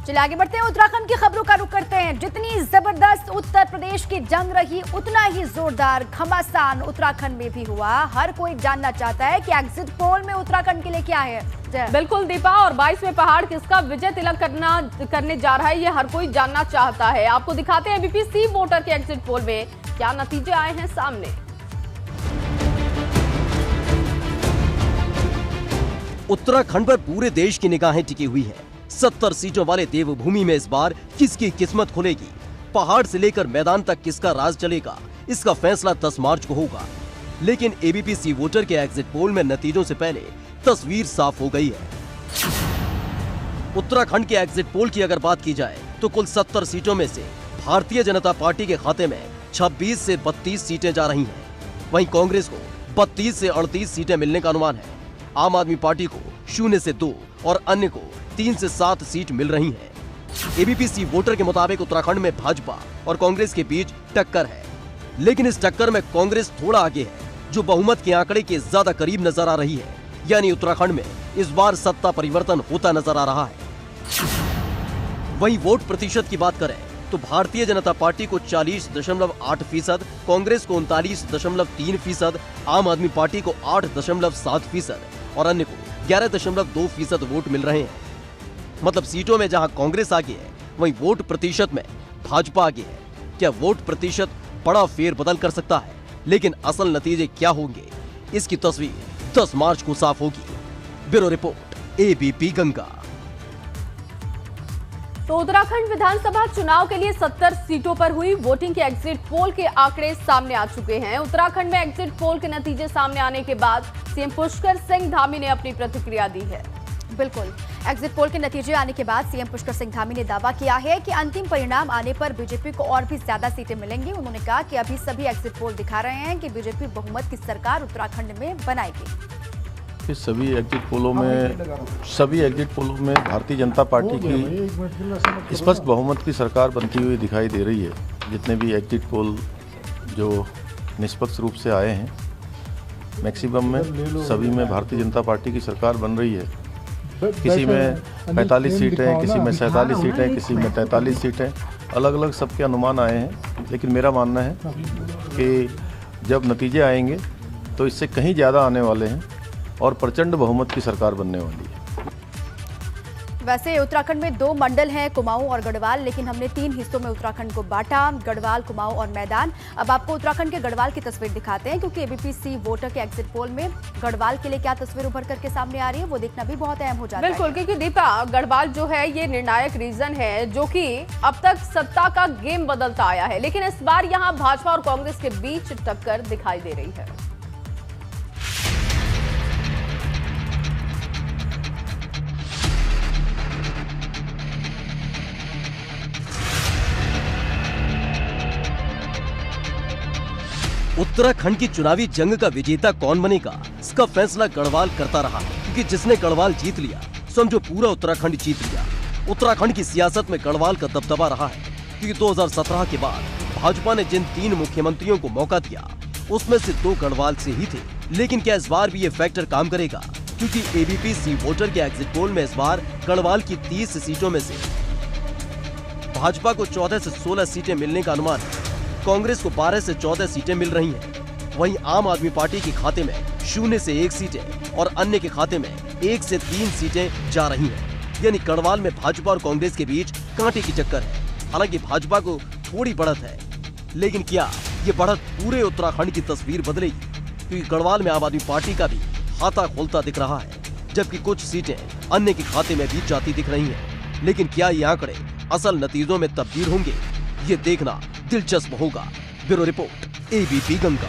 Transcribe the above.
चलिए आगे बढ़ते हैं, उत्तराखंड की खबरों का रुख करते हैं। जितनी जबरदस्त उत्तर प्रदेश की जंग रही, उतना ही जोरदार घमासान उत्तराखंड में भी हुआ। हर कोई जानना चाहता है कि एग्जिट पोल में उत्तराखंड के लिए क्या है। बिल्कुल दीपा, और 22वें पहाड़ किसका विजय तिलक करने जा रहा है, ये हर कोई जानना चाहता है। आपको दिखाते हैं एबीपी सी वोटर के एग्जिट पोल में क्या नतीजे आए हैं सामने। उत्तराखंड पर पूरे देश की निगाहें टिकी हुई है। 70 सीटों वाले देवभूमि में इस बार किसकी किस्मत खुलेगी, पहाड़ से लेकर मैदान तक किसका राज चलेगा, इसका फैसला 10 मार्च को होगा। लेकिन एबीपी सी वोटर के एग्जिट पोल में नतीजों से पहले तस्वीर साफ हो गई है। उत्तराखंड के एग्जिट पोल की अगर बात की जाए तो कुल 70 सीटों में से भारतीय जनता पार्टी के खाते में 26 से 32 सीटें जा रही हैं। वहीं कांग्रेस को 32 से 38 सीटें मिलने का अनुमान है। आम आदमी पार्टी को 0 से 2 और अन्य को 3 से 7 सीट मिल रही हैं। एबीपी सी वोटर के मुताबिक उत्तराखंड में भाजपा और कांग्रेस के बीच टक्कर है, लेकिन इस टक्कर में कांग्रेस थोड़ा आगे है, जो बहुमत के आंकड़े के ज्यादा करीब नजर आ रही है। यानी उत्तराखंड में इस बार सत्ता परिवर्तन होता नजर आ रहा है। वहीं वोट प्रतिशत की बात करें तो भारतीय जनता पार्टी को 40.8%, कांग्रेस को 39.3%, आम आदमी पार्टी को 8.7% और अन्य को 11.2% वोट मिल रहे हैं। मतलब सीटों में जहां कांग्रेस आगे है, वहीं वोट प्रतिशत में भाजपा आगे है। क्या वोट प्रतिशत बड़ा फेरबदल कर सकता है? लेकिन असल नतीजे क्या होंगे, इसकी तस्वीर 10 मार्च को साफ होगी। Bureau report, ABP Ganga. तो उत्तराखंड विधानसभा चुनाव के लिए 70 सीटों पर हुई वोटिंग के एग्जिट पोल के आंकड़े सामने आ चुके हैं। उत्तराखंड में एग्जिट पोल के नतीजे सामने आने के बाद सीएम पुष्कर सिंह धामी ने अपनी प्रतिक्रिया दी है। बिल्कुल, एग्जिट पोल के नतीजे आने के बाद सीएम पुष्कर सिंह धामी ने दावा किया है कि अंतिम परिणाम आने पर बीजेपी को और भी ज्यादा सीटें मिलेंगी। उन्होंने कहा कि अभी सभी एग्जिट पोल दिखा रहे हैं कि बीजेपी बहुमत की सरकार उत्तराखंड में बनाएगी। सभी एग्जिट पोलों में भारतीय जनता पार्टी की स्पष्ट बहुमत की सरकार बनती हुई दिखाई दे रही है। जितने भी एग्जिट पोल जो निष्पक्ष रूप से आए हैं, मैक्सिमम में सभी में भारतीय जनता पार्टी की सरकार बन रही है। किसी में 45 सीटें, किसी में 47 सीटें, किसी में 43 सीटें, अलग अलग सबके अनुमान आए हैं। लेकिन मेरा मानना है कि जब नतीजे आएंगे तो इससे कहीं ज़्यादा आने वाले हैं और प्रचंड बहुमत की सरकार बनने वाली है। वैसे उत्तराखंड में 2 मंडल हैं, कुमाऊं और गढ़वाल, लेकिन हमने 3 हिस्सों में उत्तराखंड को बांटा, गढ़वाल, कुमाऊं और मैदान। अब आपको उत्तराखंड के गढ़वाल की तस्वीर दिखाते हैं, क्योंकि एबीपी सी वोटर के एग्जिट पोल में गढ़वाल के लिए क्या तस्वीर उभर करके सामने आ रही है, वो देखना भी बहुत अहम हो जाता है। बिल्कुल, क्योंकि दीपा, गढ़वाल जो है ये निर्णायक रीजन है, जो कि अब तक सत्ता का गेम बदलता आया है। लेकिन इस बार यहाँ भाजपा और कांग्रेस के बीच टक्कर दिखाई दे रही है। उत्तराखंड की चुनावी जंग का विजेता कौन बनेगा, इसका फैसला गढ़वाल करता रहा, क्योंकि जिसने गढ़वाल जीत लिया, समझो पूरा उत्तराखंड जीत लिया। उत्तराखंड की सियासत में गढ़वाल का दबदबा रहा है, क्योंकि 2017 के बाद भाजपा ने जिन 3 मुख्यमंत्रियों को मौका दिया, उसमें से 2 गढ़वाल से ही थे। लेकिन क्या इस बार भी ये फैक्टर काम करेगा? क्योंकि एबीपी सी वोटर के एग्जिट पोल में इस बार गढ़वाल की 30 सीटों में से भाजपा को 14 से 16 सीटें मिलने का अनुमान है। कांग्रेस को 12 से 14 सीटें मिल रही हैं। वहीं आम आदमी पार्टी के खाते में 0 से 1 सीटें और अन्य के खाते में 1 से 3 सीटें जा रही हैं। यानी गढ़वाल में भाजपा और कांग्रेस के बीच कांटे की टक्कर है। हालांकि भाजपा को थोड़ी बढ़त है, लेकिन क्या ये बढ़त पूरे उत्तराखंड की तस्वीर बदलेगी? क्योंकि गढ़वाल में आम आदमी पार्टी का भी खाता खोलता दिख रहा है, जबकि कुछ सीटें अन्य के खाते में भी जाती दिख रही हैं। लेकिन क्या ये आंकड़े असल नतीजों में तब्दील होंगे, ये देखना दिलचस्प होगा। Bureau report, ABP Ganga.